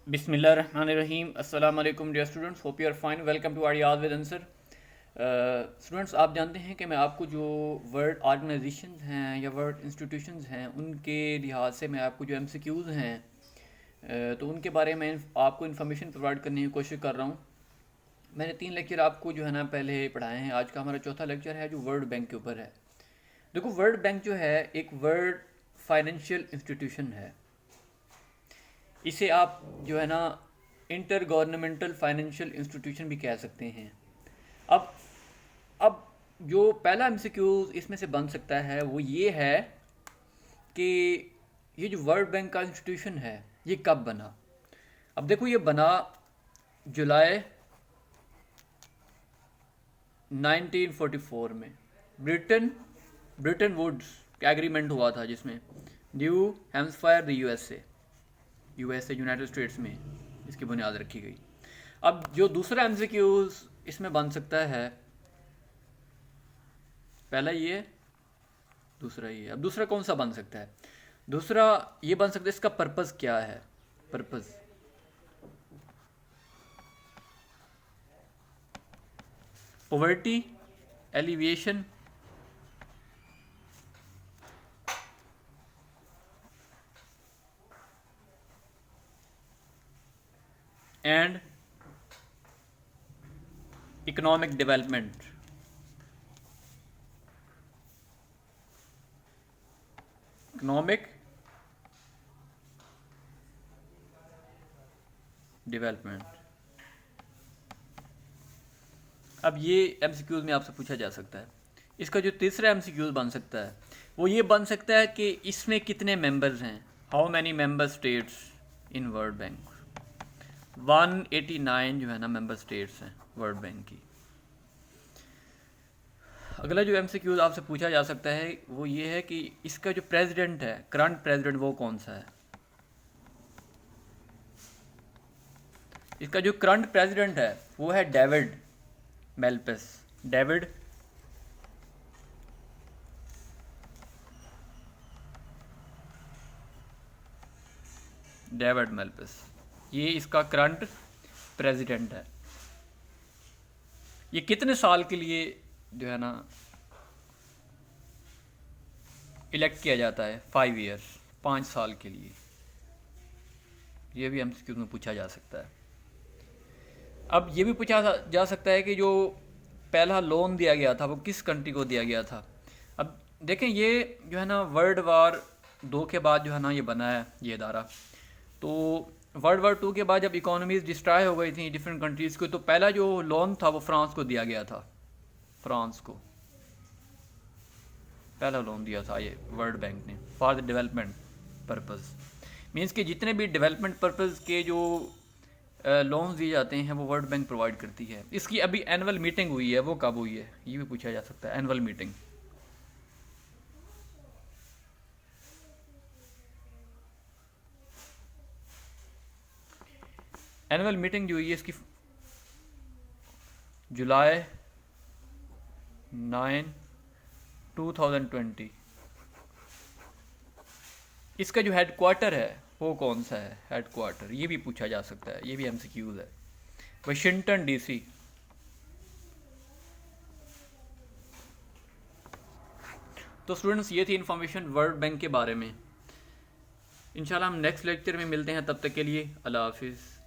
बिस्मिल्लाहिर्रहमानिर्रहीम। अस्सलाम वालेकुम dear students, hope you are fine. Welcome to R with answer. Students, आप जानते हैं कि मैं आपको जो वर्ल्ड ऑर्गेनाइजेशन हैं या वर्ल्ड इंस्टीट्यूशंस हैं उनके लिहाज से मैं आपको जो एमसीक्यूज़ हैं तो उनके बारे में आपको इन्फॉर्मेशन प्रोवाइड करने की कोशिश कर रहा हूँ। मैंने 3 लेक्चर आपको जो है ना पहले पढ़ाए हैं। आज का हमारा चौथा लेक्चर है जो वर्ल्ड बैंक के ऊपर है। देखो, वर्ल्ड बैंक जो है एक वर्ल्ड फाइनेंशियल इंस्टीट्यूशन है। इसे आप जो है ना इंटर गवर्नमेंटल फाइनेंशियल इंस्टीट्यूशन भी कह सकते हैं। अब अब जो पहला एमसीक्यू इसमें से बन सकता है वो ये है कि ये जो वर्ल्ड बैंक का इंस्टीट्यूशन है ये कब बना। अब देखो, ये बना जुलाई 1944 में। ब्रिटन वुड्स का एग्रीमेंट हुआ था जिसमें New Hampshire the USA United States में इसकी बुनियाद रखी गई। अब जो दूसरा एमसीक्यूज इसमें बन सकता है, पहला ये, दूसरा ये। अब दूसरा कौन सा बन सकता है? दूसरा ये बन सकता है, इसका पर्पस क्या है। Purpose poverty alleviation, and economic development. Economic development. अब ये एमसीक्यूज में आपसे पूछा जा सकता है। इसका जो तीसरा एमसीक्यूज बन सकता है वो ये बन सकता है कि इसमें कितने मेंबर्स हैं। How many member states in world bank. 189 जो है ना मेंबर स्टेट्स हैं वर्ल्ड बैंक की। अगला जो एमसीक्यूज आपसे पूछा जा सकता है वो ये है कि इसका जो प्रेसिडेंट है, करंट प्रेसिडेंट, वो कौन सा है। इसका जो करंट प्रेसिडेंट है वो है डेविड मेल्पस। डेविड मेल्पस, ये इसका करंट प्रेसिडेंट है। ये कितने साल के लिए जो है ना इलेक्ट किया जाता है? 5 ईयर्स, 5 साल के लिए। ये भी एमसीक्यू में पूछा जा सकता है। अब ये भी पूछा जा सकता है कि जो पहला लोन दिया गया था वो किस कंट्री को दिया गया था। अब देखें, ये जो है ना वर्ल्ड वार 2 के बाद जो है ना ये बना है ये इदारा। तो वर्ल्ड वार 2 के बाद जब इकोनॉमीज डिस्ट्रॉय हो गई थी डिफरेंट कंट्रीज़ को, तो पहला जो लोन था वो फ्रांस को दिया गया था। फ्रांस को पहला लोन दिया था ये वर्ल्ड बैंक ने for the development purpose. Means कि जितने भी डेवलपमेंट पर्पज़ के जो लोन्स दिए जाते हैं वो वर्ल्ड बैंक प्रोवाइड करती है। इसकी अभी एनुअल मीटिंग हुई है, वो कब हुई है ये भी पूछा जा सकता है। एनुअल मीटिंग, एनुअल मीटिंग जो हुई है इसकी जुलाई 9, 2020। इसका जो हेड क्वार्टर है वो कौन सा है? हेड क्वार्टर ये भी पूछा जा सकता है, ये भी एमसीक्यूज है। Washington DC. तो स्टूडेंट्स, ये थी इन्फॉर्मेशन वर्ल्ड बैंक के बारे में। इंशाल्लाह हम नेक्स्ट लेक्चर में मिलते हैं, तब तक के लिए अल्लाह हाफिज़।